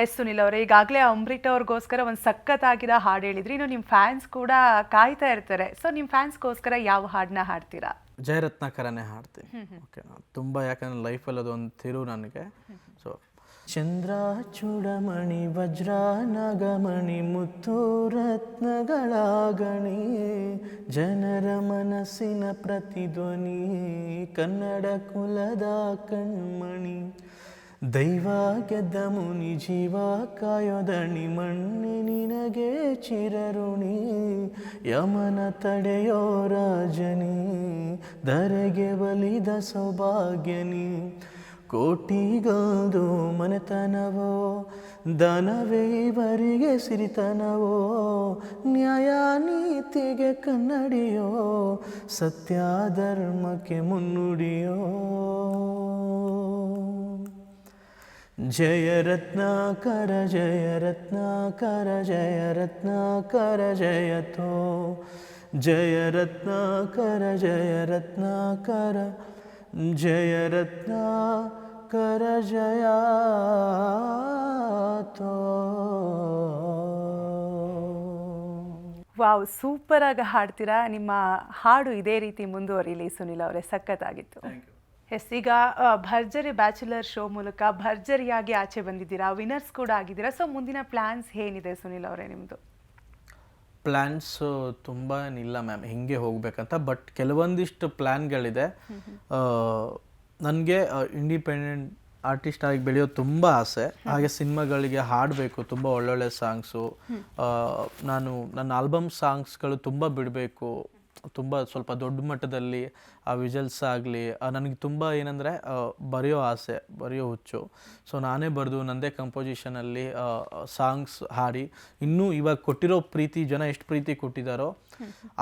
S Sunil ಅವರೇ, ಈಗಾಗಲೇ ಅಮೃತ ಅವ್ರಿಗೋಸ್ಕರ ಒಂದು ಸಖತ್ತಾಗಿರೋ ಹಾಡು ಹೇಳಿದ್ರಿ. ಇನ್ನು ನಿಮ್ಮ ಫ್ಯಾನ್ಸ್ ಕೂಡ ಕಾಯ್ತಾ ಇರ್ತಾರೆ. ಸೊ ನಿಮ್ಮ ಫ್ಯಾನ್ಸ್ಗೋಸ್ಕರ ಯಾವ ಹಾಡನ್ನ ಹಾಡ್ತೀರಾ? ಜಯರತ್ನಾಕರನೇ ಹಾಡ್ತೀನಿ. ಓಕೆ, ತುಂಬ ಯಾಕಂದ್ರೆ ಲೈಫಲ್ಲಿ ಅದೊಂದು ತಿರು ನನಗೆ. ಸೊ ಚಂದ್ರ ಚೂಡಮಣಿ ವಜ್ರ ನಾಗಮಣಿ ಮುತ್ತು ರತ್ನಗಳಾಗಣಿ, ಜನರ ಮನಸ್ಸಿನ ಪ್ರತಿಧ್ವನಿ, ಕನ್ನಡ ಕುಲದ ಕಣ್ಮಣಿ, ದೈವ ಗೆದ್ದ ಮುನಿ ಜೀವ ಕಾಯೋದಣಿ, ಮಣ್ಣಿ ನಿನಗೆ ಚಿರಋಣಿ, ಯಮನ ತಡೆಯೋ ರಾಜನಿ, ಧರೆಗೆ ಬಲಿದ ಸೌಭಾಗ್ಯನಿ, ಕೋಟಿಗೊಂದು ಮನೆತನವೋ, ದಾನವೇ ಇವರಿಗೆ ಸಿರಿತನವೋ, ನ್ಯಾಯ ನೀತಿಗೆ ಕನ್ನಡಿಯೋ, ಸತ್ಯ ಧರ್ಮಕ್ಕೆ ಮುನ್ನುಡಿಯೋ. ಜಯ ರತ್ನಾಕರ ಜಯ ರತ್ನಾಕರ ಜಯ ರತ್ನಾಕರ ಜಯತೋ, ಜಯ ರತ್ನಾಕರ ಜಯ ರತ್ನಾಕರ ಜಯ ರತ್ನಾಕರ ಜಯತೋ. ವಾವ್, ಸೂಪರ್ ಆಗಿ ಹಾಡ್ತೀರಾ. ನಿಮ್ಮ ಹಾಡು ಇದೇ ರೀತಿ ಮುಂದುವರಿಲಿ ಸುನಿಲ್ ಅವರೇ, ಸಖತ್ತಾಗಿತ್ತು. ಎಸ್, ಈಗ ಭರ್ಜರಿ ಬ್ಯಾಚುಲರ್ ಶೋ ಮೂಲಕ ಭರ್ಜರಿಯಾಗಿ ಆಚೆ ಬಂದಿದ್ದೀರಾ, ವಿನರ್ಸ್ ಕೂಡ ಆಗಿದ್ದೀರಾ. ಸೊ ಮುಂದಿನ ಪ್ಲಾನ್ಸ್ ಏನಿದೆ ಸುನಿಲ್ ಅವರೇ ನಿಮ್ಮದು? ಪ್ಲ್ಯಾನ್ಸು ತುಂಬ ಇಲ್ಲ ಮ್ಯಾಮ್, ಹಿಂಗೆ ಹೋಗ್ಬೇಕಂತ. ಬಟ್ ಕೆಲವೊಂದಿಷ್ಟು ಪ್ಲ್ಯಾನ್ಗಳಿದೆ. ನನಗೆ ಇಂಡಿಪೆಂಡೆಂಟ್ ಆರ್ಟಿಸ್ಟ್ ಆಗಿ ಬೆಳೆಯೋದು ತುಂಬ ಆಸೆ. ಹಾಗೆ ಸಿನಿಮಾಗಳಿಗೆ ಹಾಡಬೇಕು, ತುಂಬ ಒಳ್ಳೊಳ್ಳೆ ಸಾಂಗ್ಸು. ನಾನು ನನ್ನ ಆಲ್ಬಮ್ ಸಾಂಗ್ಸ್ಗಳು ತುಂಬ ಬಿಡಬೇಕು, ತುಂಬ ಸ್ವಲ್ಪ ದೊಡ್ಡ ಮಟ್ಟದಲ್ಲಿ ಆ ವಿಜಲ್ಸ್ ಆಗಲಿ. ನನಗೆ ತುಂಬ ಏನಂದರೆ ಬರೆಯೋ ಆಸೆ, ಬರೆಯೋ ಹುಚ್ಚು. ಸೊ ನಾನೇ ಬರೆದು ನನ್ನದೇ ಕಂಪೋಸಿಷನಲ್ಲಿ ಸಾಂಗ್ಸ್ ಹಾಡಿ, ಇನ್ನೂ ಇವಾಗ ಕೊಟ್ಟಿರೋ ಪ್ರೀತಿ, ಜನ ಎಷ್ಟು ಪ್ರೀತಿ ಕೊಟ್ಟಿದ್ದಾರೋ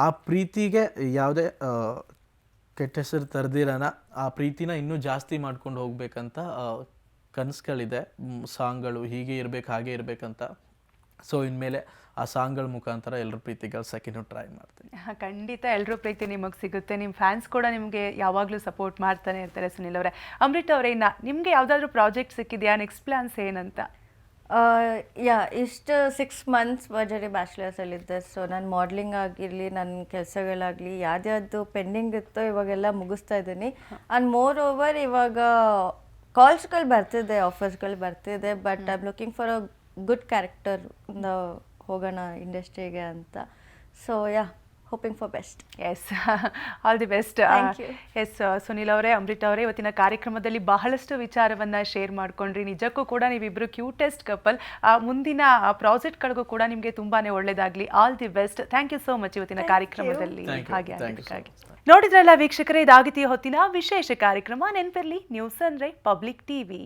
ಆ ಪ್ರೀತಿಗೆ ಯಾವುದೇ ಕೆಟ್ಟ ಹೆಸರು ತರದಿರೋಣ, ಆ ಪ್ರೀತಿನ ಇನ್ನೂ ಜಾಸ್ತಿ ಮಾಡ್ಕೊಂಡು ಹೋಗ್ಬೇಕಂತ ಕನಸುಗಳಿದೆ. ಸಾಂಗ್ಗಳು ಹೀಗೆ ಇರಬೇಕು, ಹಾಗೆ ಇರಬೇಕಂತ. ಸೊ ಇನ್ಮೇಲೆ ಆ ಸಾಂಗ್ಗಳ ಮುಖಾಂತರ ಎಲ್ಲರ ಪ್ರೀತಿ ಗಳಿಸೋಕೆ ಟ್ರೈ ಮಾಡ್ತೀನಿ. ಖಂಡಿತ ಎಲ್ಲರೂ ಪ್ರೀತಿ ನಿಮಗೆ ಸಿಗುತ್ತೆ. ನಿಮ್ಮ ಫ್ಯಾನ್ಸ್ ಕೂಡ ನಿಮಗೆ ಯಾವಾಗಲೂ ಸಪೋರ್ಟ್ ಮಾಡ್ತಾನೆ ಇರ್ತಾರೆ ಸುನಿಲ್ ಅವರೇ. ಅಮೃತ ಅವರೇ, ನಿಮಗೆ ಯಾವುದಾದ್ರೂ ಪ್ರಾಜೆಕ್ಟ್ ಸಿಕ್ಕಿದೆಯಾ? ನೆಕ್ಸ್ಟ್ ಪ್ಲಾನ್ಸ್ ಏನಂತ? ಇಷ್ಟು 6 months ಭರ್ಜರಿ ಬ್ಯಾಚುಲರ್ಸಲ್ಲಿದ್ದೆ. ಸೊ ನಾನು ಮಾಡಲಿಂಗ್ ಆಗಿರಲಿ, ನನ್ನ ಕೆಲಸಗಳಾಗಲಿ, ಯಾವ್ದು ಪೆಂಡಿಂಗ್ ಇತ್ತೋ ಇವಾಗೆಲ್ಲ ಮುಗಿಸ್ತಾ ಇದ್ದೀನಿ. ಆ್ಯಂಡ್ ಮೋರ್ ಓವರ್ ಇವಾಗ ಕಾಲ್ಸ್ಗಳು ಬರ್ತಿದೆ, ಆಫರ್ಸ್ಗಳು ಬರ್ತಿದೆ. But I am looking for a good character ಹೋಗೋಣ ಇಂಡಸ್ಟ್ರಿಗೆ ಅಂತ. So hoping for best. Yes, all the best. Yes Sunil ಅವರೇ, ಅಮೃತ ಅವರೇ, ಇವತ್ತಿನ ಕಾರ್ಯಕ್ರಮದಲ್ಲಿ ಬಹಳಷ್ಟು ವಿಚಾರವನ್ನು ಶೇರ್ ಮಾಡ್ಕೊಂಡ್ರಿ. ನಿಜಕ್ಕೂ ಕೂಡ ನೀವಿಬ್ಬರು ಕ್ಯೂಟೆಸ್ಟ್ ಕಪಲ್. ಮುಂದಿನ ಪ್ರಾಜೆಕ್ಟ್ಗಳಿಗೂ ಕೂಡ ನಿಮಗೆ ತುಂಬಾ ಒಳ್ಳೆಯದಾಗಲಿ. All the best. Thank you so much ಇವತ್ತಿನ ಕಾರ್ಯಕ್ರಮದಲ್ಲಿ ಹಾಗೆ ಆಗಿದ್ದಕ್ಕಾಗಿ. ನೋಡಿದ್ರಲ್ಲ ವೀಕ್ಷಕರೇ, ಇದಾಗಿತಿ ಹೊತ್ತಿನ ವಿಶೇಷ ಕಾರ್ಯಕ್ರಮ. ನೆನಪಿರಲಿ, ನ್ಯೂಸ್ ಅಂದರೆ ಪಬ್ಲಿಕ್ ಟಿವಿ.